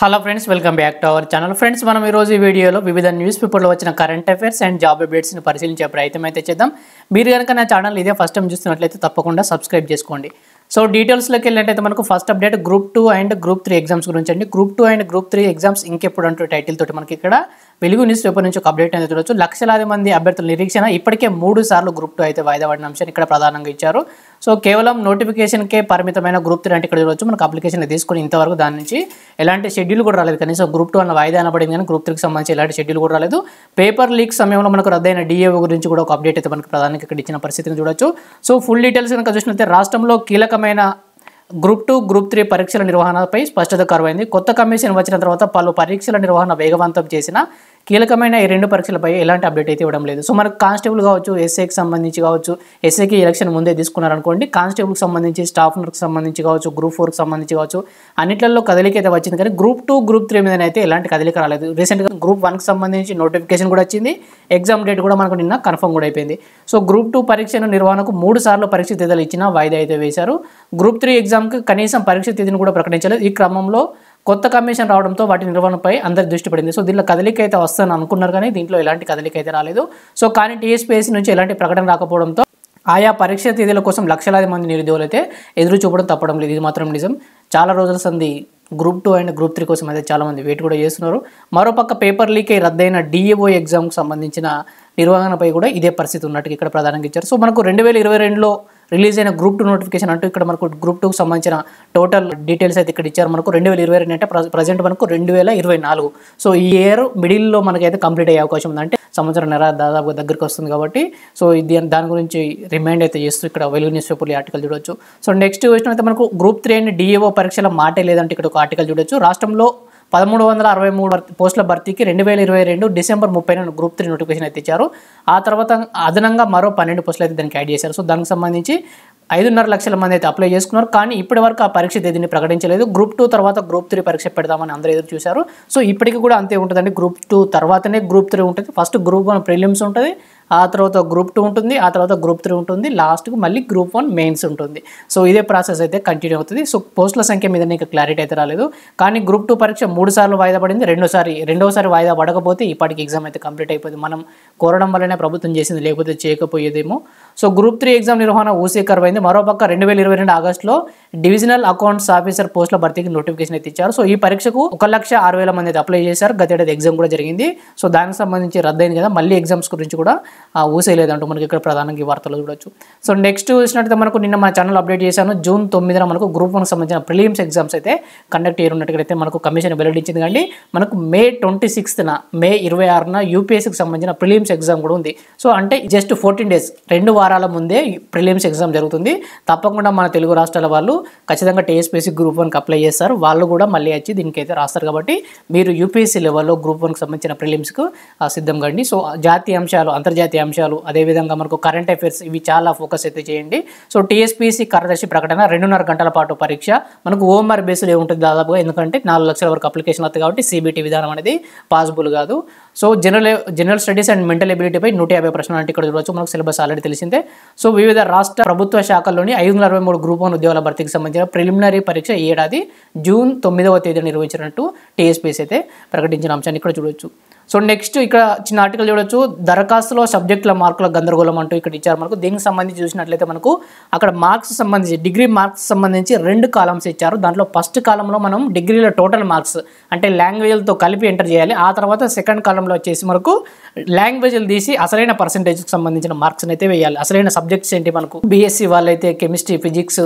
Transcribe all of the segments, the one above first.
Hello friends, welcome back to our channel. Friends, మనం ఈ రోజు ఈ వీడియోలో వివిధ న్యూస్ పేపర్లో వచ్చిన కరెంట్ అఫైర్స్ అండ్ జాబ్ అప్డేట్స్ని పరిశీలించే ప్రయత్నం అయితే చేద్దాం. మీరు కనుక నా ఛానల్ ఇదే ఫస్ట్ టైం చూస్తున్నట్లయితే తప్పకుండా సబ్స్క్రైబ్ చేసుకోండి. సో డీటెయిల్స్లోకి వెళ్ళినట్టయితే మనకు first update group 2 and group 3 exams గురించి అండి. గ్రూప్ 2 అండ్ గ్రూప్ 3 ఎగ్జామ్స్ ఇంకెప్పుడు అంటూ టైటిల్ తోటి మనకి ఇక్కడ వెలుగు న్యూస్ పేపర్ నుంచి ఒక అప్డేట్ అనేది చూడొచ్చు. లక్షలాది మంది అభ్యర్థుల నిరీక్షణ, ఇప్పటికే 3 సార్లు గ్రూప్ 2 అయితే వాయిదా పడిన అంశాన్ని ఇక్కడ ప్రధానంగా ఇచ్చారు. సో కేవలం నోటిఫికేషన్కే పరిమితమైన గ్రూప్ 3 అంటే ఇక్కడ చూడొచ్చు. మనకు అప్లికేషన్ తీసుకుని ఇంతవరకు దాని నుంచి ఎలాంటి షెడ్యూల్ కూడా రాలేదు. కనీసం గ్రూప్ 2 అన్న వాయిదా అనబడింది కానీ గ్రూప్ 3కి సంబంధించి ఎలాంటి షెడ్యూల్ కూడా రాలేదు. పేపర్ లీక్ సమయంలో మనకు రద్దయిన డిఏఓ గురించి కూడా ఒక అప్డేట్ అయితే మనకు ప్రధానంగా ఇక్కడ ఇచ్చిన పరిస్థితిని చూడొచ్చు. సో ఫుల్ డీటెయిల్స్ కనుక చూసినట్లయితే రాష్ట్రంలో కీలకమైన గ్రూప్ 2, గ్రూప్ 3 పరీక్షల నిర్వహణపై స్పష్టత కరువైంది. కొత్త కమిషన్ వచ్చిన తర్వాత పలు పరీక్షల నిర్వహణ వేగవంతం చేసిన కీలకమైన ఈ 2 పరీక్షలపై ఎలాంటి అప్డేట్ అయితే ఇవ్వడం లేదు. సో మనకు కానిస్టేబుల్ కావచ్చు, ఎస్ఐకి సంబంధించి కావచ్చు, ఎస్ఐకి ఎలక్షన్ ముందే తీసుకున్నారనుకోండి, కానిస్టేబుల్కి సంబంధించి, స్టాఫ్ నర్స్కి సంబంధించి కావచ్చు, గ్రూప్ 4కి సంబంధించి కావచ్చు, అన్నిట్లలో కదలిక అయితే వచ్చింది. కానీ గ్రూప్ 2, గ్రూప్ 3 మీద అయితే ఎలాంటి కదలిక రాలేదు. రీసెంట్గా గ్రూప్ 1కి సంబంధించి నోటిఫికేషన్ కూడా వచ్చింది. ఎగ్జామ్ డేట్ కూడా మనకు నిన్న కన్ఫర్మ్ కూడా అయిపోయింది. సో గ్రూప్ 2 పరీక్షను నిర్వహణకు 3 సార్లు పరీక్ష తేదీలు ఇచ్చినా వాయిదా అయితే వేశారు. గ్రూప్ 3 ఎగ్జామ్కి కనీసం పరీక్ష తేదీని కూడా ప్రకటించలేదు. ఈ క్రమంలో కొత్త కమిషన్ రావడంతో వాటి నిర్వహణపై అందరి దృష్టి పడింది. సో దీనిలో కదలిక అయితే వస్తుందని అనుకున్నారు కానీ దీంట్లో ఎలాంటి కదలిక అయితే రాలేదు. సో కానీ టీఎస్పీఎస్సీ నుంచి ఎలాంటి ప్రకటన రాకపోవడంతో ఆయా పరీక్ష తేదీల కోసం లక్షలాది మంది నిరుద్యోగులు అయితే ఎదురు చూపడం తప్పడం లేదు. ఇది మాత్రం నిజం. చాలా రోజుల సంది గ్రూప్ 2 అండ్ గ్రూప్ 3 కోసం అయితే చాలామంది వెయిట్ కూడా చేస్తున్నారు. మరోపక్క పేపర్ లీక్ అయి రద్దయిన డిఏఓ ఎగ్జామ్కి సంబంధించిన నిర్వహణపై కూడా ఇదే పరిస్థితి ఉన్నట్టుగా ఇక్కడ ప్రధానంగా ఇచ్చారు. సో మనకు 2022లో రిలీజ్ అయిన గ్రూప్ 2 నోటిఫికేషన్ అంటూ ఇక్కడ మనకు గ్రూప్ 2కి సంబంధించిన టోటల్ డీటెయిల్స్ అయితే ఇక్కడ ఇచ్చారు. మనకు 2022 అంటే ప్రజెంట్ మనకు 2024. సో ఈ ఇయర్ మిడిల్లో మనకైతే కంప్లీట్ అయ్యే అవకాశం ఉంది. అంటే సంవత్సరంన్నర దాదాపు దగ్గరికి వస్తుంది కాబట్టి సో దాని గురించి రిమైండ్ అయితే చేస్తూ ఇక్కడ వెలుగు న్యూస్ పేపర్లో ఆర్టికల్ చూడొచ్చు. సో నెక్స్ట్ క్వశ్చన్ అయితే మనకు గ్రూప్ 3 అండ్ డిఏఓ పరీక్షల మాటే లేదంటే ఇక్కడ ఒక ఆర్టికల్ చూడొచ్చు. రాష్ట్రంలో 1363 పోస్టుల భర్తీకి 2022 డిసెంబర్ 30న గ్రూప్ 3 నోటిఫికేషన్ అయితే ఇచ్చారు. ఆ తర్వాత అదనంగా మరో 12 పోస్టులు అయితే దానికి యాడ్ చేశారు. సో దానికి సంబంధించి 5.5 లక్షల మంది అయితే అప్లై చేసుకున్నారు. కానీ ఇప్పటి వరకు ఆ పరీక్ష తేదీని ప్రకటించలేదు. గ్రూప్ 2 తర్వాత గ్రూప్ 3 పరీక్ష పెడదామని అందరూ ఎదురు చూశారు. సో ఇప్పటికీ కూడా అంతే ఉంటుందండి. గ్రూప్ 2 తర్వాతనే గ్రూప్ 3 ఉంటుంది. ఫస్ట్ గ్రూప్ 1 ప్రిలిమ్స్ ఉంటుంది, ఆ తర్వాత గ్రూప్ 2 ఉంటుంది, ఆ తర్వాత గ్రూప్ 3 ఉంటుంది, లాస్ట్కు మళ్ళీ గ్రూప్ 1 మెయిన్స్ ఉంటుంది. సో ఇదే ప్రాసెస్ అయితే కంటిన్యూ అవుతుంది. సో పోస్టుల సంఖ్య మీద ఇంకా క్లారిటీ అయితే రాలేదు. కానీ గ్రూప్ 2 పరీక్ష 3 సార్లు వాయిదా పడింది. రెండోసారి వాయిదా పడకపోతే ఇప్పటికి ఎగ్జామ్ అయితే కంప్లీట్ అయిపోయింది. మనం కోరడం వల్లనే ప్రభుత్వం చేసింది, లేకపోతే చేయకపోయేదేమో. సో గ్రూప్ 3 ఎగ్జామ్ నిర్వహణ ఊసేకరమైంది. మరోపక్క 2022 ఆగస్టులో డివిజనల్ అకౌంట్స్ ఆఫీసర్ పోస్టుల భర్తీకి నోటిఫికేషన్ అయితే ఇచ్చారు. సో ఈ పరీక్షకు 1,06,000 మంది అయితే అప్లై చేశారు. గతేడాది ఎగ్జామ్ కూడా జరిగింది. సో దానికి సంబంధించి రద్దయింది కదా, మళ్ళీ ఎగ్జామ్స్ గురించి కూడా ఊసేయలేదంటూ మనకి ఇక్కడ ప్రధానంగా ఈ వార్తలు చూడొచ్చు. సో నెక్స్ట్ చూసినట్టయితే మనకు నిన్న మన ఛానల్ అప్డేట్ చేశాను. జూన్ 9న మనకు గ్రూప్ 1కి సంబంధించిన ప్రిలిమ్స్ ఎగ్జామ్స్ అయితే కండక్ట్ చేయనున్నట్టుగా మనకు కమిషన్ వెల్లడించింది. కానీ మనకు మే 26న మే 26న యూపీఎస్సీకి సంబంధించిన ప్రిలిమ్స్ ఎగ్జామ్ కూడా ఉంది. సో అంటే జస్ట్ 14 డేస్ 2 వారాల ముందే ప్రిలిమ్స్ ఎగ్జామ్ జరుగుతుంది. తప్పకుండా మన తెలుగు రాష్ట్రాల వాళ్ళు ఖచ్చితంగా టీఎస్పీఎస్సీ గ్రూప్ 1కి అప్లై చేస్తారు. వాళ్ళు కూడా మళ్ళీ వచ్చి దీనికైతే రాస్తారు. కాబట్టి మీరు యూపీఎస్సీ లెవెల్లో గ్రూప్ 1కి సంబంధించిన ప్రిలిమ్స్కు సిద్ధం కండి. సో జాతీయ అంశాలు, అంతర్జాతీయ అంశాలు, అదేవిధంగా మనకు కరెంట్ అఫైర్స్, ఇవి చాలా ఫోకస్ అయితే చేయండి. సో టీఎస్పీఎస్సీ కార్యదర్శి ప్రకటన 2.5 గంటల పాటు పరీక్ష మనకు ఓఎంఆర్ బేస్లో ఉంటుంది దాదాపుగా. ఎందుకంటే 4 లక్షల వరకు అప్లికేషన్ అవుతుంది కాబట్టి సిబిటీ విధానం అనేది పాసిబుల్ కాదు. So general studies and mental ఎబిలిటీపై 150 ప్రశ్నలు అంటే ఇక్కడ చూడవచ్చు. మనకు సిలబస్ ఆల్రెడీ తెలిసిందే. సో వివిధ రాష్ట్ర ప్రభుత్వ శాఖల్లోని 563 గ్రూప్ 1 ఉద్యోగాల భర్తీకి సంబంధించిన ప్రిలిమినరీ పరీక్ష ఈ ఏడాది జూన్ 9వ తేదీన నిర్వహించినట్టు టీఎస్పీఎస్సీ అయితే ప్రకటించిన అంశాన్ని ఇక్కడ చూడవచ్చు. సో నెక్స్ట్ ఇక్కడ చిన్న ఆర్టికల్ చూడొచ్చు. దరఖాస్తులో సబ్జెక్టుల మార్కుల గందరగోళం అంటూ ఇక్కడ ఇచ్చారు మనకు. దీనికి సంబంధించి చూసినట్లయితే మనకు అక్కడ మార్క్స్ సంబంధించి, డిగ్రీ మార్క్స్ సంబంధించి 2 కాలమ్స్ ఇచ్చారు. దాంట్లో ఫస్ట్ కాలంలో మనం డిగ్రీలో టోటల్ మార్క్స్ అంటే లాంగ్వేజ్లతో కలిపి ఎంటర్ చేయాలి. ఆ తర్వాత సెకండ్ కాలంలో వచ్చేసి మనకు లాంగ్వేజ్లు తీసి అసలైన పర్సంటేజ్కి సంబంధించిన మార్క్స్ని అయితే వేయాలి. అసలైన సబ్జెక్ట్స్ ఏంటి మనకు, బీఎస్సీ వాళ్ళైతే కెమిస్ట్రీ, ఫిజిక్స్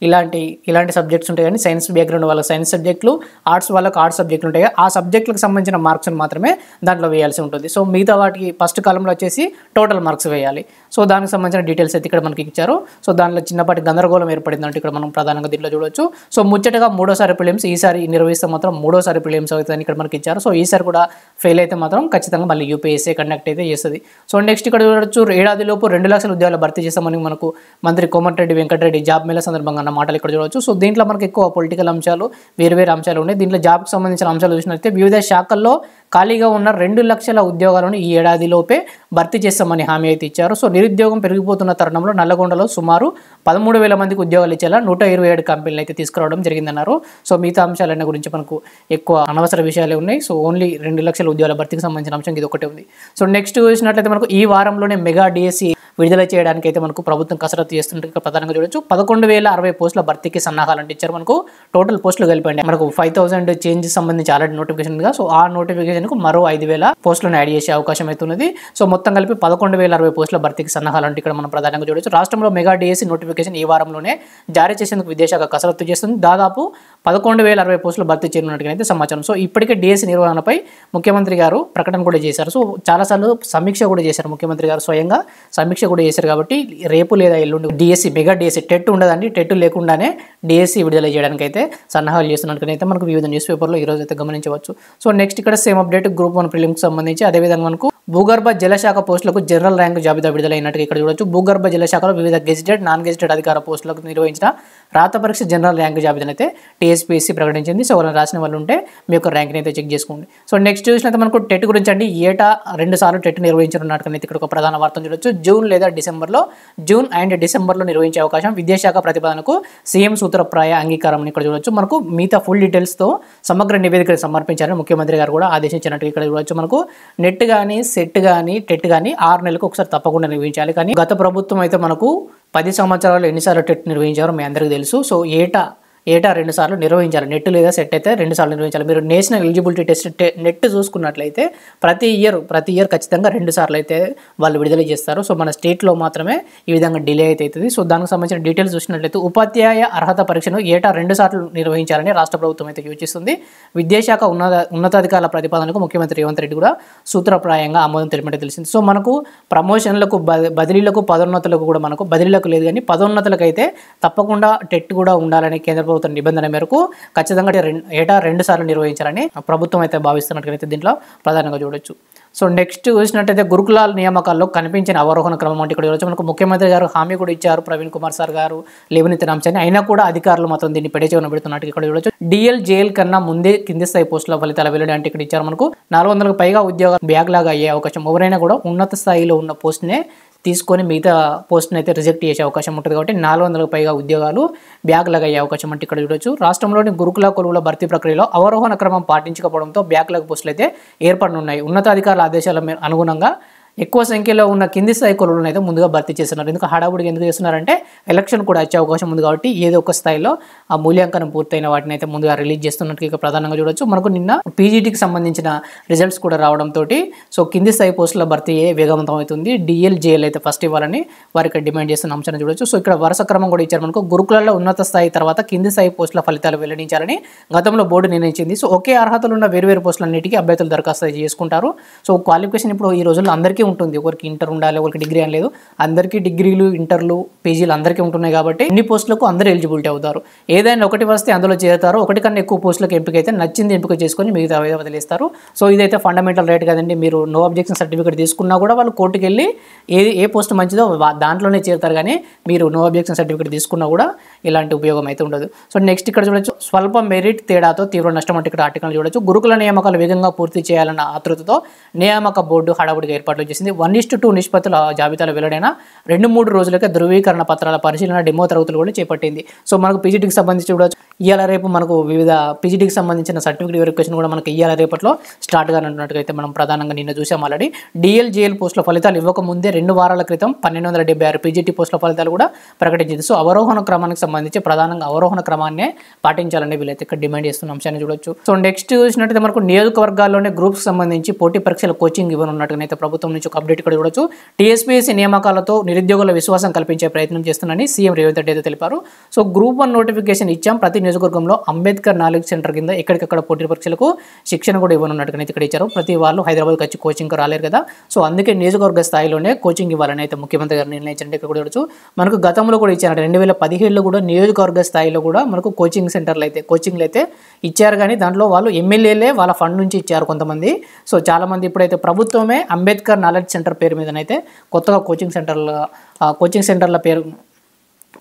ఇలాంటి సబ్జెక్ట్స్ ఉంటాయి. కానీ సైన్స్ బ్యాక్గ్రౌండ్ వాళ్ళకి సైన్స్ సబ్జెక్టులు, ఆర్ట్స్ వాళ్ళకి ఆర్ట్స్ సబ్జెక్టులు ఉంటాయి. ఆ సబ్జెక్టులకు సంబంధించిన మార్క్స్ని మాత్రమే దాంట్లో వేయాల్సి ఉంటుంది. సో మిగతా వాటికి ఫస్ట్ కాలంలో వచ్చేసి టోటల్ మార్క్స్ వేయాలి. సో దానికి సంబంధించిన డీటెయిల్స్ అయితే ఇక్కడ మనకి ఇచ్చారు. సో దానిలో చిన్నపాటి గందరగోళం ఏర్పడిందంటే ఇక్కడ మనం ప్రధానంగా దీంట్లో చూడవచ్చు. సో ముచ్చటగా 3వసారి ప్రిలిమ్స్, ఈసారి నిర్వహిస్తే మాత్రం 3వసారి ప్రిలిమ్స్ అవుతుందని ఇక్కడ మనకి ఇచ్చారు. సో ఈసారి కూడా ఫెయిల్ అయితే మాత్రం ఖచ్చితంగా మళ్ళీ యూపీఎస్సీ కండక్ట్ అయితే చేస్తుంది. సో నెక్స్ట్ ఇక్కడ చూడవచ్చు. ఏడాదిలోపు 2 లక్షల ఉద్యోగాలు భర్తీ చేస్తామని మనకు మంత్రి కోమటిరెడ్డి వెంకటరెడ్డి జాబ్ మేళా సందర్భంగా అన్న మాటలు ఇక్కడ చూడవచ్చు. సో దీంట్లో మనకు ఎక్కువ పొలిటికల్ అంశాలు, వేరు అంశాలు ఉన్నాయి. దీంట్లో జాబ్కి సంబంధించిన అంశాలు చూసినట్లయితే వివిధ శాఖల్లో ఖాళీగా ఉన్న 2 లక్షల ఉద్యోగాలను ఈ ఏడాదిలోపే భర్తీ చేస్తామని హామీ అయితే ఇచ్చారు. సో నిరుద్యోగం పెరిగిపోతున్న తరుణంలో నల్లగొండలో సుమారు 13,000 మందికి ఉద్యోగాలు ఇచ్చేలా 127 కంపెనీలు అయితే తీసుకురావడం జరిగిందన్నారు. సో మిగతా అంశాలన్న గురించి మనకు ఎక్కువ అనవసర విషయాలే ఉన్నాయి. సో ఓన్లీ 2 లక్షల ఉద్యోగాల భర్తీకి సంబంధించిన అంశం ఇది ఒకటే ఉంది. సో నెక్స్ట్ చూసినట్లయితే మనకు ఈ వారంలోనే మెగా డిఎస్సి విడుదల చేయడానికి అయితే మనకు ప్రభుత్వం కసరత్తు చేస్తుంటే ప్రధానంగా చూడొచ్చు. 11,060 పోస్టుల భర్తీకి సన్నాహాలు అంటే ఇచ్చారు. మనకు టోటల్ పోస్టులు కలిపండి మనకు 5,000 చేంజ్ సంబంధించి ఆల్రెడీ నోటిఫికేషన్ ఉందిగా. సో ఆ నోటిఫికేషన్కు మరో 5,000 పోస్టులను యాడ్ చేసే అవకాశం అయితే ఉన్నది. సో మొత్తం కలిపి 11,060 పోస్టుల భర్తీకి సన్నాహాలు అంటే ఇక్కడ మనం ప్రధానంగా చూడొచ్చు. రాష్ట్రంలో మెగా డిఎస్సి నోటిఫికేషన్ ఈ వారంలోనే జారీ చేసేందుకు విద్యాశాఖ కసరత్తు చేస్తుంది. దాదాపు 11,060 పోస్టులు భర్తీ చేయనున్నట్టుగా అయితే సమాచారం. సో ఇప్పటికే డిఎస్సి నిర్వహణపై ముఖ్యమంత్రి గారు ప్రకటన కూడా చేశారు. సో చాలాసార్లు సమీక్ష కూడా చేశారు. ముఖ్యమంత్రి గారు స్వయంగా సమీక్ష కూడా చేశారు. కాబట్టి రేపు లేదా ఎల్లుండి డిఎస్సి మెగా డిఎస్సి టెట్ ఉండదండి. టెట్ లేకుండానే డిఎస్సి విడుదల చేయడానికి అయితే సన్నాహాలు చేస్తున్నట్టుగా అయితే మనకు వివిధ న్యూస్ పేపర్లో ఈరోజు అయితే గమనించవచ్చు. సో నెక్స్ట్ ఇక్కడ సేమ్ అప్డేట్ గ్రూప్ 1 ప్రిలిమ్కి సంబంధించి అదేవిధంగా మనకు భూగర్భ జలశాఖ పోస్టులకు జనరల్ ర్యాంకు జాబితా విడుదలైనట్టుగా ఇక్కడ చూడొచ్చు. భూగర్భ జలశాఖలో వివిధ గెజిటెడ్ నాన్ గెజిటెడ్ అధికార పోస్టులకు నిర్వహించిన రాత పరీక్ష జనరల్ ర్యాంకు జాబితాను అయితే టీఎస్పీఎస్సీ ప్రకటించింది. సో వాళ్ళని రాసిన వాళ్ళు ఉంటే మీ యొక్క ర్యాంక్ని అయితే చెక్ చేసుకోండి. సో నెక్స్ట్ చూసినట్టు మనకు టెట్ గురించి అండి ఏటా 2 సార్లు టెట్ నిర్వహించనున్నట్టుగా అయితే ఇక్కడ ఒక ప్రధాన వార్తను చూడొచ్చు. జూన్ అండ్ డిసెంబర్లో నిర్వహించే అవకాశం విద్యాశాఖ ప్రతిపాదనకు సీఎం సూత్రప్రాయ అంగీకారం ఇక్కడ చూడొచ్చు. మనకు మిగతా ఫుల్ డీటెయిల్స్తో సమగ్ర నివేదిక సమర్పించాలని ముఖ్యమంత్రి గారు కూడా ఆదేశించినట్టు ఇక్కడ చూడొచ్చు. మనకు నెట్ కానీ సెట్ కానీ టెట్ కానీ 6 నెలలకు ఒకసారి తప్పకుండా నిర్వహించాలి. కానీ గత ప్రభుత్వం అయితే మనకు 10 సంవత్సరాలు ఎన్నిసార్లు టెట్ నిర్వహించారో మీ అందరికీ తెలుసు. సో ఏటా 2 సార్లు నిర్వహించాలి. నెట్ లేదా సెట్ అయితే 2 సార్లు నిర్వహించాలి. మీరు నేషనల్ ఎలిజిబిలిటీ టెస్ట్ నెట్ చూసుకున్నట్లయితే ప్రతి ఇయర్ ఖచ్చితంగా 2 సార్లు అయితే వాళ్ళు విడుదల చేస్తారు. సో మన స్టేట్లో మాత్రమే ఈ విధంగా డిలే అయితే అవుతుంది. సో దానికి సంబంధించిన డీటెయిల్స్ చూసినట్లయితే ఉపాధ్యాయ అర్హత పరీక్షను ఏటా 2 సార్లు నిర్వహించాలని రాష్ట్ర ప్రభుత్వం అయితే సూచిస్తుంది. విద్యాశాఖ ఉన్నతాధికారుల ప్రతిపాదనకు ముఖ్యమంత్రి రేవంత్ రెడ్డి కూడా సూత్రప్రాయంగా ఆమోదం తెలిపినట్టు తెలిసింది. సో మనకు ప్రమోషన్లకు బదిలీలకు పదోన్నతులకు కూడా మనకు బదిలీలకు లేదు కానీ పదోన్నతులకు అయితే తప్పకుండా టెట్ కూడా ఉండాలని కేంద్ర ప్రభుత్వ నిబంధన మేరకు ఖచ్చితంగా ఏటా 2 సార్లు నిర్వహించాలని ప్రభుత్వం అయితే భావిస్తున్నట్టుగా దీంట్లో ప్రధానంగా చూడొచ్చు. సో నెక్స్ట్ చూసినట్టయితే గురుకులాల నియామకాల్లో కనిపించిన అవరోహణ క్రమం అంటే ఇక్కడ చూడొచ్చు. మనకు ముఖ్యమంత్రి గారు హామీ కూడా ఇచ్చారు. ప్రవీణ్ కుమార్ సార్ గారు లేవనెత్తిన అంశాన్ని అయినా కూడా అధికారులు మాత్రం దీన్ని పెడచేవన పెడుతున్నట్టు ఇక్కడ చూడొచ్చు. డిఎల్ జేఎల్ కన్నా ముందే కింది స్థాయి పోస్టుల ఫలితాల వెల్లడి అంటే ఇక్కడ ఇచ్చారు. మనకు 400కు పైగా ఉద్యోగాలు బ్యాక్ లాగా అయ్యే అవకాశం. ఎవరైనా కూడా ఉన్నత స్థాయిలో ఉన్న పోస్ట్నే తీసుకొని మిగతా పోస్ట్ని అయితే రిజెక్ట్ చేసే అవకాశం ఉంటుంది. కాబట్టి 400కు పైగా ఉద్యోగాలు బ్యాక్లాగ్ అయ్యే అవకాశం అంటే ఇక్కడ చూడొచ్చు. రాష్ట్రంలోని గురుకుల కొలువుల భర్తీ ప్రక్రియలో అవరోహణ క్రమం పాటించకపోవడంతో బ్యాక్లాగ్ పోస్టులు అయితే ఏర్పడనున్నాయి. ఉన్నతాధికారుల ఆదేశాల అనుగుణంగా ఎక్కువ సంఖ్యలో ఉన్న కింది స్థాయి కొలువులను అయితే ముందుగా భర్తీ చేస్తున్నారు. ఎందుకు హడావుడిగా ఎందుకు చేస్తున్నారంటే ఎలక్షన్ కూడా వచ్చే అవకాశం ఉంది. కాబట్టి ఏదో ఒక స్థాయిలో ఆ మూల్యాంకనం పూర్తయిన వాటిని అయితే ముందుగా రిలీజ్ చేస్తున్నట్టు ఇక ప్రధానంగా చూడొచ్చు. మనకు నిన్న పీజీటీకి సంబంధించిన రిజల్ట్స్ కూడా రావడంతో సో కింది స్థాయి పోస్టుల భర్తీ వేగవంతం అవుతుంది. డిఎల్ జేఎల్ అయితే ఫస్ట్ ఇవ్వాలని వారికి డిమాండ్ చేస్తున్న అంశాన్ని చూడొచ్చు. సో ఇక్కడ వరుస క్రమం కూడా ఇచ్చారు. మనకు గురుకులలో ఉన్నత స్థాయి తర్వాత కింది స్థాయి పోస్టుల ఫలితాలు వెల్లడించాలని గతంలో బోర్డు నిర్ణయించింది. సో ఒకే అర్హతలు ఉన్న వేరువేరు పోస్టులన్నిటికీ అభ్యర్థులు దరఖాస్తు చేసుకుంటారు. సో క్వాలిఫికేషన్ ఇప్పుడు ఈ రోజుల్లో అందరికీ ఉంటుంది. ఒకరికి ఇంటర్ ఉండాలి, ఒకరికి డిగ్రీ అని లేదు. అందరికీ డిగ్రీలు, ఇంటర్లు, పీజీలు అందరికీ ఉంటున్నాయి. కాబట్టి ఇన్ని పోస్టులకు అందరూ ఎలిజిబిలిటీ అవుతారు. ఏదైనా ఒకటి వస్తే అందులో చేరుతారు. ఒకటి కన్నా ఎక్కువ పోస్టులకు ఎంపిక అయితే నచ్చింది ఎంపిక చేసుకొని మిగతా వదిలేస్తారు. సో ఇదైతే ఫండమెంటల్ రైట్ కదండి. మీరు నో అబ్జెక్షన్ సర్టిఫికేట్ తీసుకున్నా కూడా వాళ్ళు కోర్టుకు వెళ్ళి ఏ పోస్ట్ మంచిదో దాంట్లోనే చేరుతారు. కానీ మీరు నో అబ్జెక్షన్ సర్టిఫికేట్ తీసుకున్నా కూడా ఇలాంటి ఉపయోగం అయితే ఉండదు. సో నెక్స్ట్ ఇక్కడ చూడొచ్చు. స్వల్ప మెరిట్ తేడాతో తీవ్ర నష్టం అంటే ఇక్కడ ఆర్టికల్ చూడొచ్చు. గురుకుల నియామకాలు వేగంగా పూర్తి చేయాలన్న ఆతృతతో నియామక బోర్డు హడావుడిగా ఏర్పాట్లు చేసింది. 1:2 నిష్పత్తుల జాబితాలో వెల్లడైన 2-3 రోజులకే ధృవీకరణ పత్రాల పరిశీలన డెమో తరగతులు కూడా చేపట్టింది. సో మనకు పీజీటీకి సంబంధించి చూడొచ్చు. ఇవాళ రేపు మనకు వివిధ పీజీటీకి సంబంధించిన సర్టిఫికేట్ వెరిఫికేషన్ కూడా మనకి ఇవాళ రేపట్లో స్టార్ట్ కానున్నట్టుగా అయితే మనం ప్రధానంగా నిన్న చూసాం. ఆల్రెడీ డిఎల్ జేఎల్ పోస్టుల ఫలితాలు ఇవ్వకముందే 2 వారాల క్రితం 1276 పీజీటీ పోస్టుల ఫలితాలు కూడా ప్రకటించింది. సో అవరోహణ క్రమానికి సంబంధించి ప్రధానంగా అవరోహణ క్రమాన్నే పాటించాలని వీళ్ళైతే ఇక్కడ డిమాండ్ చేస్తున్న అంశాన్ని చూడొచ్చు. సో నెక్స్ట్ చూసినట్టయితే మనకు నియోజకవర్గాల్లోనే గ్రూప్స్ సంబంధించి పోటీ పరీక్షల కోచింగ్ ఇవ్వనున్నట్టుగా అయితే ప్రభుత్వం నుంచి ఒక అప్డేట్ ఇక్కడ చూడొచ్చు. టీఎస్పీఎస్సీ నియామకాలతో నిరుద్యోగుల విశ్వాసం కల్పించే ప్రయత్నం చేస్తున్నారని సీఎం రేవంత్ రెడ్డి అయితే తెలిపారు. సో గ్రూప్ 1 నోటిఫికేషన్ ఇచ్చాం. ప్రతి నియోజకవర్గంలో అంబేద్కర్ నాలెడ్జ్ సెంటర్ కింద ఎక్కడికక్కడ పోటీ పరీక్షలకు శిక్షణ కూడా ఇవ్వనున్నట్టుగా ఇక్కడ ఇచ్చారు. ప్రతి వాళ్ళు హైదరాబాద్కి వచ్చి కోచింగ్ రాలేరు కదా. సో అందుకే నియోజకవర్గ స్థాయిలోనే కోచింగ్ ఇవ్వాలని అయితే ముఖ్యమంత్రి గారు నిర్ణయించారంటే ఇక్కడ కూడా చూడొచ్చు. మనకు గతంలో కూడా ఇచ్చారు. 2017లో కూడా నియోజకవర్గ స్థాయిలో కూడా మనకు కోచింగ్లు అయితే ఇచ్చారు. కానీ దాంట్లో వాళ్ళు ఎమ్మెల్యేలే వాళ్ళ ఫండ్ నుంచి ఇచ్చారు కొంతమంది. సో చాలామంది ఇప్పుడైతే ప్రభుత్వమే అంబేద్కర్ నాలెడ్జ్ సెంటర్ పేరు మీదనైతే కొత్తగా కోచింగ్ సెంటర్ల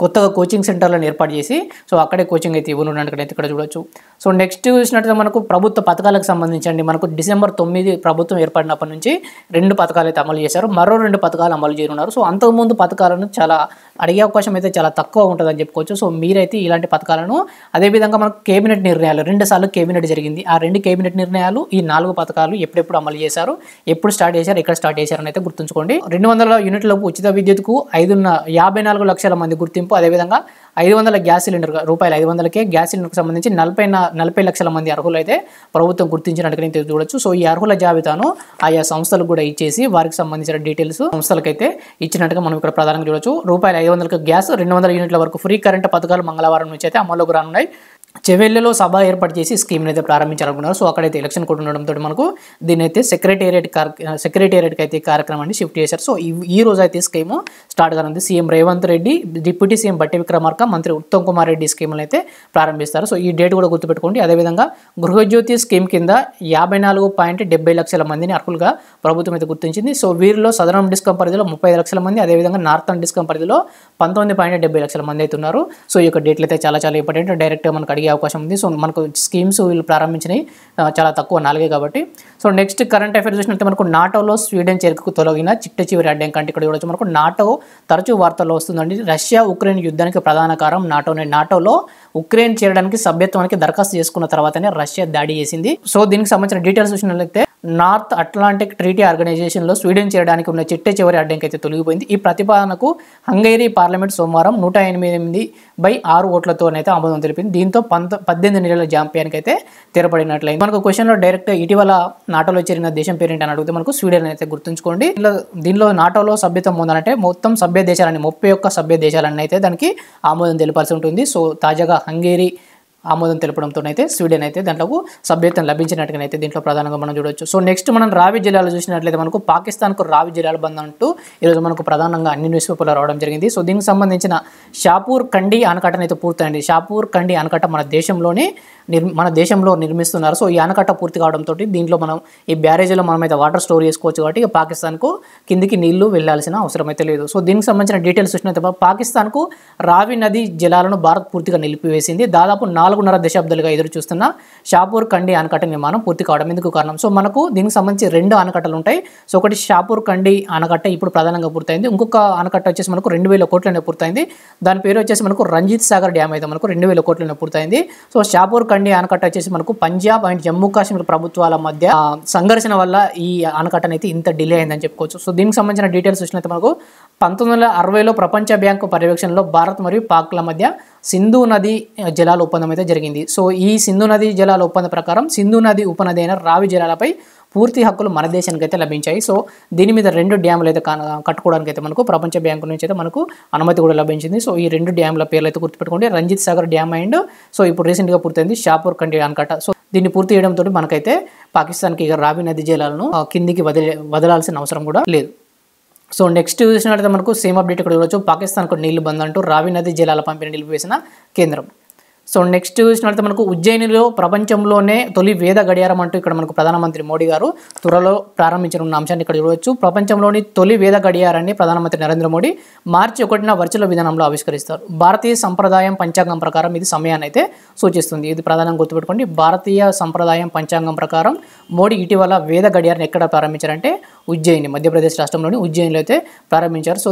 కొత్తగా కోచింగ్ సెంటర్లను ఏర్పాటు చేసి సో అక్కడే కోచింగ్ అయితే ఇవ్వనున్నట్టుగా అయితే ఇక్కడ చూడొచ్చు. సో నెక్స్ట్ చూసినట్లయితే మనకు ప్రభుత్వ పథకాలకు సంబంధించి మనకు డిసెంబర్ 9 ప్రభుత్వం ఏర్పడినప్పటి నుంచి 2 పథకాలు అయితే అమలు చేశారు. మరో 2 పథకాలు అమలు చేయనున్నారు. సో అంతకుముందు పథకాలను చాలా అడిగే అవకాశం అయితే చాలా తక్కువ ఉంటుందని చెప్పుకోవచ్చు. సో మీరైతే ఇలాంటి పథకాలను అదేవిధంగా మనకు కేబినెట్ నిర్ణయాలు 2 సార్లు కేబినెట్ జరిగింది. ఆ 2 కేబినెట్ నిర్ణయాలు ఈ 4 పథకాలు ఎప్పుడెప్పుడు అమలు చేశారు, ఎప్పుడు స్టార్ట్ చేశారు, ఎక్కడ స్టార్ట్ చేశారని అయితే గుర్తుంచుకోండి. 200 యూనిట్లకు ఉచిత విద్యుత్కు 54 లక్షల మంది గుర్తింపు, అదేవిధంగా 500 గ్యాస్ సిలిండర్ రూపాయలు 500కే గ్యాస్ సిలిండర్కి సంబంధించి 40 లక్షల మంది అర్హులు అయితే ప్రభుత్వం గుర్తించినట్టుగా చూడొచ్చు. సో ఈ అర్హుల జాబితాను ఆయా సంస్థలకు కూడా ఇచ్చేసి వారికి సంబంధించిన డీటెయిల్స్ సంస్థలకైతే ఇచ్చినట్టుగా మనం ఇక్కడ ప్రధానంగా చూడొచ్చు. రూపాయలు 500కి గ్యాస్, 200 యూనిట్ల వరకు ఫ్రీ కరెంట్ పథకాలు మంగళవారం నుంచి అయితే అమల్లోకి రానున్నాయి. చెవెళ్లలో సభ ఏర్పాటు చేసి స్కీమ్ని అయితే ప్రారంభించాలనుకున్నారు. సో అక్కడైతే ఎలక్షన్ కూడా ఉండడంతో మనకు దీని అయితే సెక్రటేరియట్కి అయితే కార్యక్రమాన్ని షిఫ్ట్ చేశారు. సో ఈ రోజు అయితే స్కీమ్ స్టార్ట్ కానుంది. CM Revanth Reddy, deputy CM బట్టి విక్రమార్క, మంత్రి ఉత్తమ్ కుమార్ రెడ్డి స్కీమ్లను అయితే ప్రారంభిస్తారు. సో ఈ డేట్ కూడా గుర్తుపెట్టుకోండి. అదేవిధంగా గృహజ్యోతి స్కీమ్ కింద 54.70 లక్షల మందిని అర్హులుగా ప్రభుత్వం అయితే గుర్తించింది. సో వీరిలో సదరన్ డిస్కమ్ పరిధిలో 35 లక్షల మంది, అదేవిధంగా నార్థన్ డిస్కమ్ పరిధిలో 19.70 లక్షల మంది అయితే ఉన్నారు. సో ఈ యొక్క డేట్లు అయితే చాలా ఇంపార్టెంట్. డైరెక్ట్గా మనకు అడిగే అవకాశం ఉంది. సో మనకు స్కీమ్స్ వీళ్ళు ప్రారంభించినవి చాలా తక్కువ 4 కాబట్టి. సో నెక్స్ట్ కరెంట్ అఫైర్స్ చూసినట్లయితే మనకు నాటోలో స్వీడన్ చేరికకు తొలగిన చిట్ట చివరి అడ్డంకి అంటే ఇక్కడ చూడొచ్చు. మనకు నాటో తరచూ వార్తల్లో వస్తుందండి. రష్యా ఉక్రెయిన్ యుద్ధానికి ప్రధాన కారణం నాటోలో ఉక్రెయిన్ చేరడానికి సభ్యత్వానికి దరఖాస్తు చేసుకున్న తర్వాతనే రష్యా దాడి చేసింది. సో దీనికి సంబంధించిన డీటెయిల్స్ చూసినట్లయితే నార్త్ అట్లాంటిక్ ట్రీటీ ఆర్గనైజేషన్లో స్వీడన్ చేయడానికి ఉన్న చిట్ట చివరి అడ్డంకి అయితే తొలగిపోయింది. ఈ ప్రతిపాదనకు హంగేరీ పార్లమెంట్ సోమవారం 188/6 ఓట్లతోనైతే ఆమోదం తెలిపింది. దీంతో 18 నెలల జాప్యానికి అయితే తెరపడినట్లయింది. మనకు క్వశ్చన్లో డైరెక్ట్ ఇటీవల నాటోలో చేరిన దేశం పేరేంటి అని అడిగితే మనకు స్వీడన్ అయితే గుర్తుంచుకోండి. దీనిలో నాటోలో సభ్యత్వం పొందాలంటే మొత్తం సభ్య దేశాలని 31 సభ్య దేశాలన్నీ అయితే దానికి ఆమోదం తెలిపాల్సి ఉంటుంది. సో తాజాగా హంగేరీ ఆమోదం తెలపడంతో అయితే స్వీడన్ అయితే దాంట్లో సభ్యత్వం లభించినట్టుగా అయితే దీంట్లో ప్రధానంగా మనం చూడవచ్చు. సో నెక్స్ట్ మనం రావి జిల్లాలో చూసినట్లయితే మనకు పాకిస్తాన్కు రావి జిల్లాల బంధం అంటూ ఈరోజు మనకు ప్రధానంగా అన్ని న్యూస్ పేపర్లో రావడం జరిగింది. సో దీనికి సంబంధించిన షాపూర్ కండి ఆనకట్టను అయితే పూర్తయింది. షాపూర్ కండి ఆనకట్ట మన దేశంలో నిర్మిస్తున్నారు. సో ఈ ఆనకట్ట పూర్తి కావడంతో దీంట్లో మనం ఈ బ్యారేజీలో మనమైతే వాటర్ స్టోర్ చేసుకోవచ్చు కాబట్టి పాకిస్తాన్కు కిందికి నీళ్లు వెళ్లాల్సిన అవసరం అయితే లేదు. సో దీనికి సంబంధించిన డీటెయిల్స్ చూసినట్లయితే పాకిస్తాన్కు రావి నది జలాలను భారత్ పూర్తిగా నిలిపివేసింది. దాదాపు 4.5 దశాబ్దాలుగా ఎదురు చూస్తున్న షాపూర్ కండి ఆనకట్ట నిర్మాణం పూర్తి కావడం ఎందుకు కారణం. సో మనకు దీనికి సంబంధించి 2 ఆనకట్టలు ఉంటాయి. సో ఒకటి షాపూర్ కండి ఆనకట్ట ఇప్పుడు ప్రధానంగా పూర్తయింది. ఇంకొక ఆనకట్ట వచ్చేసి మనకు 2000 కోట్లనే పూర్తయింది. దాని పేరు వచ్చేసి మనకు రంజిత్ సాగర్ డ్యామ్ అయితే మనకు 2000 కోట్లనే పూర్తయింది. సో షాపూర్ కండి ఆనకట్ట వచ్చేసి మనకు పంజాబ్ అండ్ జమ్మూ కాశ్మీర్ ప్రభుత్వాల మధ్య సంఘర్షణ వల్ల ఈ ఆనకట్టను అయితే ఇంత డిలే అయిందని చెప్పుకోవచ్చు. సో దీనికి సంబంధించిన డీటెయిల్స్ చూసినట్లయితే మనకు 1960లో ప్రపంచ బ్యాంకు పర్యవేక్షణలో భారత్ మరియు పాక్ల మధ్య సింధు నది జలాల ఒప్పందం అయితే జరిగింది. సో ఈ సింధు నది జలాల ఒప్పందం ప్రకారం సింధు నది ఉపనది అయిన రావి జలాలపై పూర్తి హక్కులు మన దేశానికి అయితే లభించాయి. సో దీని మీద 2 డ్యాములు అయితే కట్టుకోవడానికి అయితే మనకు ప్రపంచ బ్యాంకు నుంచి అయితే మనకు అనుమతి కూడా లభించింది. సో ఈ 2 డ్యాముల పేర్లు అయితే గుర్తుపెట్టుకోండి. Ranjit Sagar dam and so ఇప్పుడు రీసెంట్గా పూర్తయింది షాపూర్ కండి ఆనకట్ట. సో దీన్ని పూర్తి చేయడంతో మనకైతే పాకిస్తాన్కి ఇక రావి నది జలాలను కిందికి వదలాల్సిన అవసరం కూడా లేదు. సో నెక్స్ట్ చూసినట్లయితే మనకు సేమ్ అప్డేట్ ఇక్కడ చూడవచ్చు. పాకిస్తాన్కు నీళ్లు బంద్ అంటూ రావి నది జలాల పంపిణీ నిలిపివేసిన కేంద్రం. సో నెక్స్ట్ చూసినట్లయితే మనకు ఉజ్జయినిలో ప్రపంచంలోనే తొలి వేద గడియారం అంటూ ఇక్కడ మనకు ప్రధానమంత్రి మోడీ గారు త్వరలో ప్రారంభించనున్న అంశాన్ని ఇక్కడ చూడవచ్చు. ప్రపంచంలోని తొలి వేద గడియారాన్ని ప్రధానమంత్రి నరేంద్ర మోడీ మార్చి 1న వర్చువల్ విధానంలో ఆవిష్కరిస్తారు. భారతీయ సంప్రదాయం పంచాంగం ప్రకారం ఇది సమయాన్ని అయితే సూచిస్తుంది. ఇది ప్రధానంగా గుర్తుపెట్టుకోండి. భారతీయ సంప్రదాయం పంచాంగం ప్రకారం మోడీ ఇటీవల వేద గడియారాన్ని ఎక్కడ ప్రారంభించారంటే ఉజ్జయిని, మధ్యప్రదేశ్ రాష్ట్రంలోని ఉజ్జయినిలో అయితే ప్రారంభించారు. సో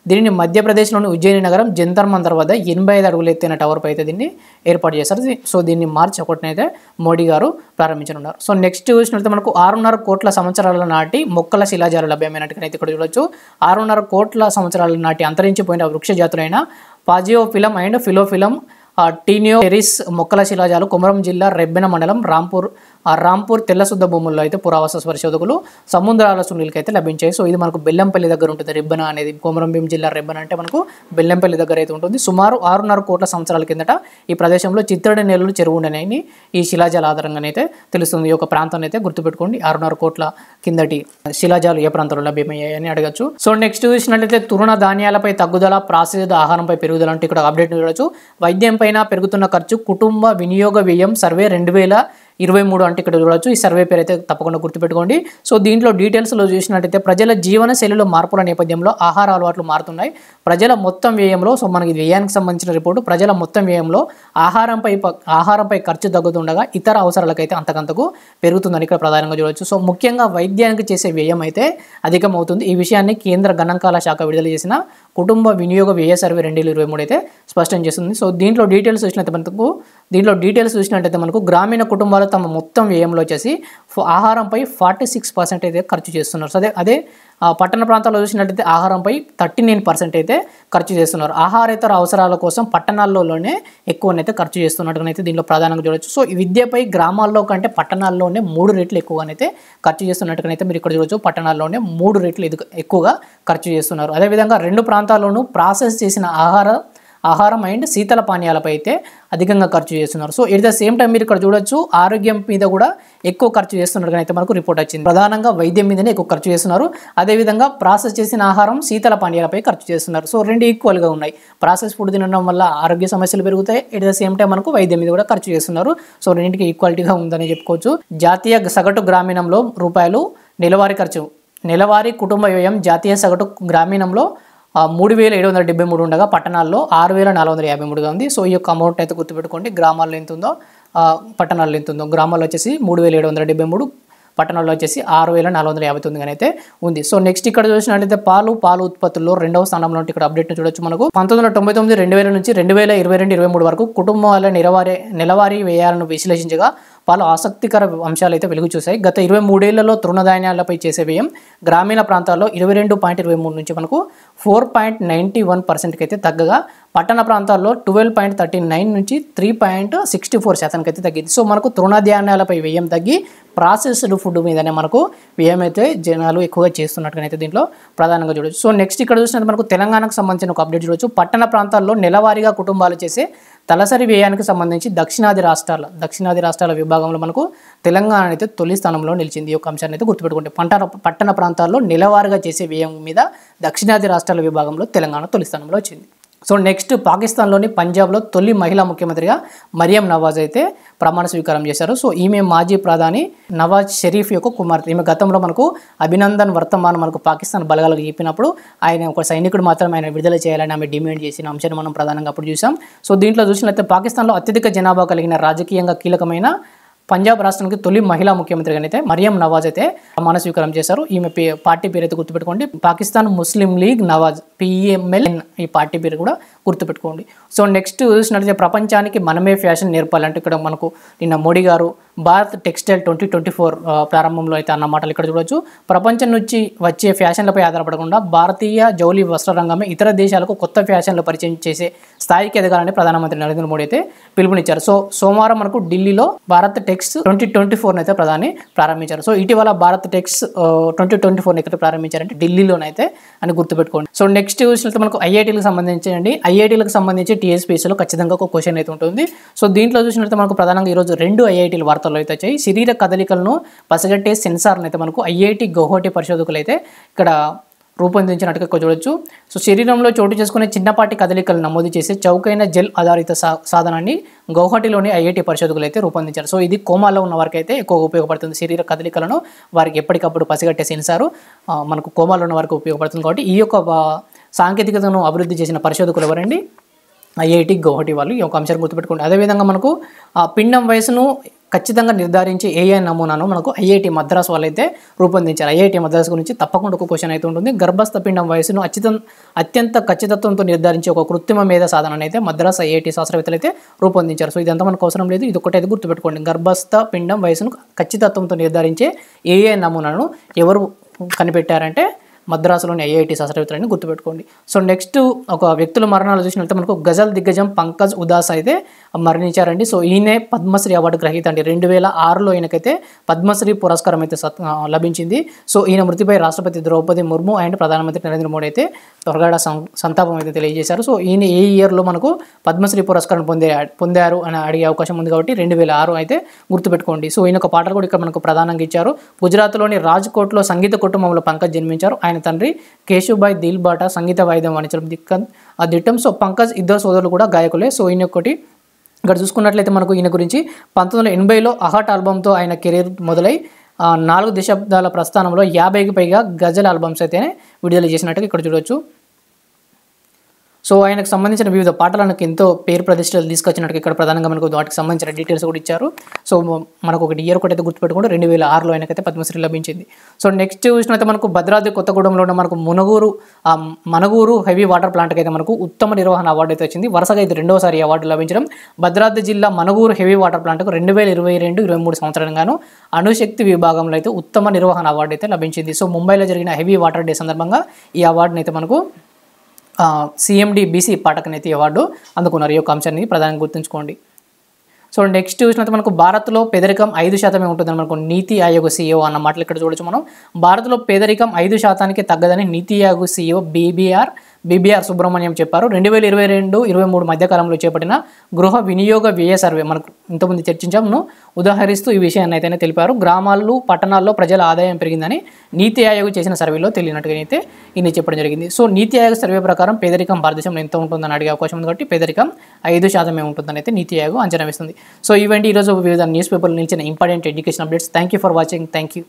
దీనిని మధ్యప్రదేశ్లోని ఉజ్జయిని నగరం జంతర్ మంతర్ వద్ద 85 అడుగులు ఎత్తైన టవర్పై అయితే దీన్ని ఏర్పాటు చేశారు. సో దీన్ని మార్చి 1న అయితే మోడీ గారు ప్రారంభించనున్నారు. సో నెక్స్ట్ చూసినట్లయితే మనకు 6.5 కోట్ల సంవత్సరాల నాటి మొక్కల శిలాజాలు లభ్యమైనట్టుగా అయితే ఇక్కడ చూడవచ్చు. 6.5 కోట్ల సంవత్సరాల నాటి అంతరించిపోయిన వృక్ష జాతులైన పాజియోఫిలం అండ్ ఫిలోఫిలం టీనియోటెరిస్ మొక్కల శిలాజాలు కొమరం జిల్లా రెబ్బెన మండలం రాంపూర్ తెల్లశుద్ధ భూముల్లో అయితే పురావస్తు పరిశోధకులు సముద్రాల సునీలకి అయితే లభించాయి. సో ఇది మనకు బెల్లంపల్లి దగ్గర ఉంటుంది. రెబ్బెన అనేది కొమరంభీం జిల్లా రెబ్బెన అంటే మనకు బెల్లంపల్లి దగ్గర అయితే ఉంటుంది. సుమారు 6.5 కోట్ల సంవత్సరాల కిందట ఈ ప్రదేశంలో చిత్తడి నేలలు చెరువు ఉండని ఈ శిలాజాల ఆధారంగానైతే తెలుస్తుంది. ఈ యొక్క ప్రాంతాన్ని అయితే గుర్తుపెట్టుకోండి. 6.5 కోట్ల కిందటి శిలాజాలు ఏ ప్రాంతంలో లభ్యమయ్యాయని అడగచ్చు. సో నెక్స్ట్ చూసినట్లయితే తృణ ధాన్యాలపై తగ్గుదల, ప్రాసెస్డ్ ఆహారంపై పెరుగుదల అంటే ఇక్కడ అప్డేట్ చూడవచ్చు. వైద్యం పైన పెరుగుతున్న ఖర్చు, కుటుంబ వినియోగ వ్యయం సర్వే 23 అంటే ఇక్కడ చూడొచ్చు. ఈ సర్వే పేరు అయితే తప్పకుండా గుర్తుపెట్టుకోండి. సో దీంట్లో డీటెయిల్స్లో చూసినట్టయితే ప్రజల జీవన శైలిలో మార్పుల నేపథ్యంలో ఆహార అలవాట్లు మారుతున్నాయి. ప్రజల మొత్తం వ్యయంలో, సో మనకి వ్యయానికి సంబంధించిన రిపోర్టు, ప్రజల మొత్తం వ్యయంలో ఆహారంపై ఖర్చు తగ్గుతుండగా ఇతర అవసరాలకైతే అంతకంతకు పెరుగుతుందని ఇక్కడ ప్రధానంగా చూడవచ్చు. సో ముఖ్యంగా వైద్యానికి చేసే వ్యయం అయితే అధికమవుతుంది. ఈ విషయాన్ని కేంద్ర గణాంకాల శాఖ విడుదల చేసిన కుటుంబ వినియోగ వ్యయ సర్వే 2023 అయితే స్పష్టం చేస్తుంది. సో దీంట్లో డీటెయిల్స్ చూసినట్టయితే మనకు గ్రామీణ కుటుంబాలు తమ మొత్తం వ్యయంలో వచ్చేసి ఆహారంపై 46% అయితే ఖర్చు చేస్తున్నారు. సో అదే పట్టణ ప్రాంతాల్లో చూసినట్టయితే ఆహారంపై 39% అయితే ఖర్చు చేస్తున్నారు. ఆహారేతర అవసరాల కోసం పట్టణాల్లోనే ఎక్కువనైతే ఖర్చు చేస్తున్నట్టుగానైతే దీంట్లో ప్రధానంగా చూడవచ్చు. సో ఈ విద్యపై గ్రామాల్లో కంటే పట్టణాల్లోనే 3 రెట్లు ఎక్కువగానైతే ఖర్చు చేస్తున్నట్టుగానైతే మీరు ఇక్కడ చూడవచ్చు. పట్టణాల్లోనే 3 రెట్లు ఎక్కువగా ఖర్చు చేస్తున్నారు. అదేవిధంగా 2 ప్రాంతాల్లోనూ ప్రాసెస్ చేసిన ఆహారం అండ్ శీతల పానీయాలపై అయితే అధికంగా ఖర్చు చేస్తున్నారు. So at the same time మీరు ఇక్కడ చూడొచ్చు, ఆరోగ్యం మీద కూడా ఎక్కువ ఖర్చు చేస్తున్నట్టుగా అయితే మనకు రిపోర్ట్ వచ్చింది. ప్రధానంగా వైద్యం మీదనే ఎక్కువ ఖర్చు చేస్తున్నారు. అదేవిధంగా ప్రాసెస్ చేసిన ఆహారం, శీతల పానీయాలపై ఖర్చు చేస్తున్నారు. సో 2 ఈక్వల్గా ఉన్నాయి. ప్రాసెస్ ఫుడ్ తినడం వల్ల ఆరోగ్య సమస్యలు పెరుగుతాయి. ఎట్ ద సేమ్ టైం మనకు వైద్యం మీద కూడా ఖర్చు చేస్తున్నారు. సో రెండింటికి ఈక్వాలిటీగా ఉందని చెప్పుకోవచ్చు. జాతీయ సగటు గ్రామీణంలో రూపాయలు నెలవారీ కుటుంబ వ్యయం జాతీయ సగటు గ్రామీణంలో 3,773 ఉండగా పట్టణాల్లో 6,453గా ఉంది. సో ఈ యొక్క అమౌంట్ అయితే గుర్తుపెట్టుకోండి. గ్రామాల్లో ఎంత ఉందో, పట్టణాల్లో ఎంత ఉందో. గ్రామాల్లో వచ్చేసి 3,773, పట్టణాల్లో వచ్చేసి 6,459 అయితే ఉంది. సో నెక్స్ట్ ఇక్కడ చూసినట్లయితే పాలు ఉత్పత్తుల్లో 2వ స్థానంలో ఇక్కడ అప్డేట్ను చూడొచ్చు. మనకు 1999, 2000 నుంచి 2022-23 వరకు కుటుంబాల నెలవారీ వ్యయాలను విశ్లేషించగా పలు ఆసక్తికర అంశాలు అయితే వెలుగు చూశాయి. గత 23 ఏళ్లలో తృణధాన్యాలపై చేసే వ్యయం గ్రామీణ ప్రాంతాల్లో 22.23 నుంచి మనకు 4.91% అయితే తగ్గగా, పట్టణ ప్రాంతాల్లో 12.39 నుంచి 3.64% అయితే తగ్గింది. సో మనకు తృణధాన్యాలపై వ్యయం తగ్గి ప్రాసెస్డ్ ఫుడ్ మీదనే మనకు వ్యయం అయితే జనాలు ఎక్కువగా చేస్తున్నట్టుగానైతే దీంట్లో ప్రధానంగా చూడవచ్చు. సో నెక్స్ట్ ఇక్కడ చూసినట్టు మనకు తెలంగాణకు సంబంధించిన ఒక అప్డేట్ చూడవచ్చు. పట్టణ ప్రాంతాల్లో నెలవారీగా కుటుంబాలు చేసే తలసరి వ్యయానికి సంబంధించి దక్షిణాది రాష్ట్రాల విభాగంలో మనకు తెలంగాణ అయితే తొలి స్థానంలో నిలిచింది. ఈ యొక్క అంశాన్ని అయితే గుర్తుపెట్టుకుంటే పట్టణ ప్రాంతాల్లో నెలవారీగా చేసే వ్యయం మీద దక్షిణాది రాష్ట్రాల విభాగంలో తెలంగాణ తొలి స్థానంలో వచ్చింది. సో నెక్స్ట్ పాకిస్తాన్లోని పంజాబ్లో తొలి మహిళా ముఖ్యమంత్రిగా మరియం నవాజ్ అయితే ప్రమాణ స్వీకారం చేశారు. సో ఈమె మాజీ ప్రధాని నవాజ్ షరీఫ్ యొక్క కుమార్తె. ఈమె గతంలో మనకు అభినందన్ వర్తమాన్ మనకు పాకిస్తాన్ బలగాలకు చెప్పినప్పుడు ఆయన ఒక సైనికుడు మాత్రం ఆయన విడుదల చేయాలని ఆమె డిమాండ్ చేసిన అంశాన్ని మనం ప్రధానంగా అప్పుడు చూసాం. సో దీంట్లో చూసినట్లయితే పాకిస్తాన్లో అత్యధిక జనాభా కలిగిన రాజకీయంగా కీలకమైన పంజాబ్ రాష్ట్రానికి తొలి మహిళా ముఖ్యమంత్రిగా అయితే మరియం నవాజ్ అయితే ప్రమాణ స్వీకారం చేశారు. ఈమె పార్టీ పేరు అయితే గుర్తుపెట్టుకోండి, పాకిస్తాన్ ముస్లిం లీగ్ నవాజ్, PML ఈ పార్టీ పేరు కూడా గుర్తుపెట్టుకోండి. సో నెక్స్ట్ చూసినట్లయితే ప్రపంచానికి మనమే ఫ్యాషన్ నేర్పాలంటే ఇక్కడ మనకు నిన్న మోడీ గారు భారత్ టెక్స్టైల్ 2024 ప్రారంభంలో అయితే అన్న మాటలు ఇక్కడ చూడవచ్చు. ప్రపంచం నుంచి వచ్చే ఫ్యాషన్లపై ఆధారపడకుండా భారతీయ జౌళి వస్త్ర రంగమే ఇతర దేశాలకు కొత్త ఫ్యాషన్లు పరిచయం చేసే స్థాయికి ఎదగాలని ప్రధానమంత్రి నరేంద్ర మోడీ అయితే పిలుపునిచ్చారు. సో సోమవారం మనకు ఢిల్లీలో భారత్ టెక్స్ 2024 అయితే ప్రధాని ప్రారంభించారు. సో ఇటీవల భారత్ టెక్స్ 2024 ఎక్కడ ప్రారంభించారంటే ఢిల్లీలోనైతే అని గుర్తుపెట్టుకోండి. సో నెక్స్ట్ చూసినట్లయితే మనకు ఐఐటీలకు సంబంధించి TSPSలో ఖచ్చితంగా ఒక క్వశ్చన్ అయితే ఉంటుంది. సో దీంట్లో చూసినట్లయితే మనకు ప్రధానంగా ఈరోజు 2 ఐఐటీలు వార్తల్లో అయితే వచ్చాయి. శరీర కదలికలను పసిగట్టే సెన్సార్ని అయితే మనకు IIT గౌహటి పరిశోధకులు అయితే ఇక్కడ రూపొందించినట్టుగా చూడొచ్చు. సో శరీరంలో చోటు చేసుకునే చిన్నపాటి కదలికలు నమోదు చేసే చౌకైన జెల్ ఆధారిత సాధనాన్ని గౌహటిలోని IIT పరిశోధకులు అయితే రూపొందించారు. సో ఇది కోమాలో ఉన్న వారికి అయితే ఎక్కువగా ఉపయోగపడుతుంది. శరీర కదలికలను వారికి ఎప్పటికప్పుడు పసిగట్టే సెన్సారు మనకు కోమాలో ఉన్న వారికి ఉపయోగపడుతుంది. కాబట్టి ఈ యొక్క సాంకేతికతను అభివృద్ధి చేసిన పరిశోధకులు ఎవరండి? IIT గౌహటి వాళ్ళు. ఈ యొక్క అంశాన్ని గుర్తుపెట్టుకోండి. అదేవిధంగా మనకు పిండం వయసును ఖచ్చితంగా నిర్ధారించే AI నమూనాను మనకు IIT మద్రాస్ వాళ్ళు అయితే రూపొందించారు. IIT మద్రాస్ గురించి తప్పకుండా ఒక క్వశ్చన్ అయితే ఉంటుంది. గర్భస్థ పిండం వయసును అత్యంత ఖచ్చితత్వంతో నిర్ధారించే ఒక కృత్రిమ మేధ సాధనాన్ని అయితే మద్రాస్ IIT శాస్త్రవేత్తలు అయితే రూపొందించారు. సో ఇదంతా మనకు అవసరం లేదు, ఇది ఒకటి అయితే గుర్తుపెట్టుకోండి. గర్భస్థ పిండం వయసును ఖచ్చితత్వంతో నిర్ధారించే AI నమూనాను ఎవరు కనిపెట్టారంటే మద్రాసులోని IIT శాస్త్రవేత్తలని గుర్తుపెట్టుకోండి. సో నెక్స్ట్ ఒక వ్యక్తుల మరణాలు చూసినట్లయితే మనకు గజల్ దిగ్గజం పంకజ్ ఉదాస్ అయితే మరణించారండి. సో ఈయన పద్మశ్రీ అవార్డు గ్రహీత అండి. 2006లో ఈయనకైతే పద్మశ్రీ పురస్కారం అయితే లభించింది. సో ఈయన మృతిపై రాష్ట్రపతి ద్రౌపది ముర్ము అండ్ ప్రధానమంత్రి నరేంద్ర మోడీ అయితే త్వరగా సంతాపం అయితే తెలియజేశారు. సో ఈయన ఏ ఇయర్లో మనకు పద్మశ్రీ పురస్కారం పొందారు అని అడిగే అవకాశం ఉంది కాబట్టి 2006 అయితే గుర్తుపెట్టుకోండి. సో ఈయన ఒక పాటలు కూడా ఇక్కడ మనకు ప్రధానంగా ఇచ్చారు. గుజరాత్లోని రాజ్కోట్లో సంగీత కుటుంబంలో పంకజ్ జన్మించారు. ఆయన తండ్రి కేశుభాయ్ దిల్బాట సంగీత వాయిద్యం వాణిజ్యం దిట్టం. సో పంకజ్ ఇద్దరు సోదరులు కూడా గాయకులే. సో ఈయన ఒకటి ఇక్కడ చూసుకున్నట్లయితే మనకు ఈయన గురించి 1980లో అహాట్ ఆల్బమ్తో ఆయన కెరీర్ మొదలై 4 దశాబ్దాల ప్రస్థానంలో 50కి పైగా గజల్ ఆల్బమ్స్ అయితే విడుదల చేసినట్టుగా ఇక్కడ చూడవచ్చు. సో ఆయనకు సంబంధించిన వివిధ పాటలకు ఎంతో పేరు ప్రతిష్టలు తీసుకొచ్చినట్టుగా ఇక్కడ ప్రధానంగా మనకు వాటికి సంబంధించిన డీటెయిల్స్ కూడా ఇచ్చారు. సో మనకు ఒకటి ఇయర్ ఒకటి అయితే గుర్తుపెట్టుకుంటే 2006లో ఆయనకైతే పద్మశ్రీ లభించింది. సో నెక్స్ట్ చూసినట్లయితే మనకు భద్రాద్రి కొత్తగూడెంలో ఉన్న మనకు మనగూరు హెవీ వాటర్ ప్లాంట్కి అయితే మనకు ఉత్తమ నిర్వహణ అవార్డు అయితే వచ్చింది. వరుసగా ఇది రెండవసారి అవార్డు లభించడం. భద్రాద్రి జిల్లా మనగూరు హెవీ వాటర్ ప్లాంట్కు 2022-23 సంవత్సరంగాను అణుశక్తి విభాగంలో అయితే ఉత్తమ నిర్వహణ అవార్డు అయితే లభించింది. సో ముంబైలో జరిగిన హెవీ వాటర్ డే సందర్భంగా ఈ అవార్డుని అయితే మనకు CMD BC పాఠకనైతే అవార్డు అందుకున్నారు. ఈ యొక్క అంశాన్ని ప్రధానంగా గుర్తుంచుకోండి. సో నెక్స్ట్ చూసినట్టు మనకు భారత్లో పేదరికం 5% ఉంటుందని మనకు నీతి ఆయోగ్ CEO అన్న మాటలు ఇక్కడ చూడొచ్చు మనం. భారత్లో పేదరికం 5% తగ్గదని నీతి ఆయోగ్ CEO BBR సుబ్రహ్మణ్యం చెప్పారు. 2022-23 మధ్యకాలంలో చేపట్టిన గృహ వినియోగ వ్యయ సర్వే మనకు ఇంతకుముందు చర్చించాము ఉదాహరిస్తూ ఈ విషయాన్ని అయితే తెలిపారు. గ్రామాలు పట్టణాల్లో ప్రజల ఆదాయం పెరిగిందని నీతి ఆయోగ్ చేసిన సర్వేలో తెలియనట్టుగా అయితే ఈయన చెప్పడం జరిగింది. సో నీతి ఆయోగ్ సర్వే ప్రకారం పేదరికం భారతదేశంలో ఎంత ఉంటుందని అడిగే అవకాశం ఉంది కాబట్టి పేదరికం 5% ఉంటుందని అయితే నీతి ఆయోగ్ అంచనా వేస్తుంది. సో ఇవండి ఈరోజు వివిధ న్యూస్ పేపర్లు నిలిచిన important education updates. Thank you for watching. Thank you.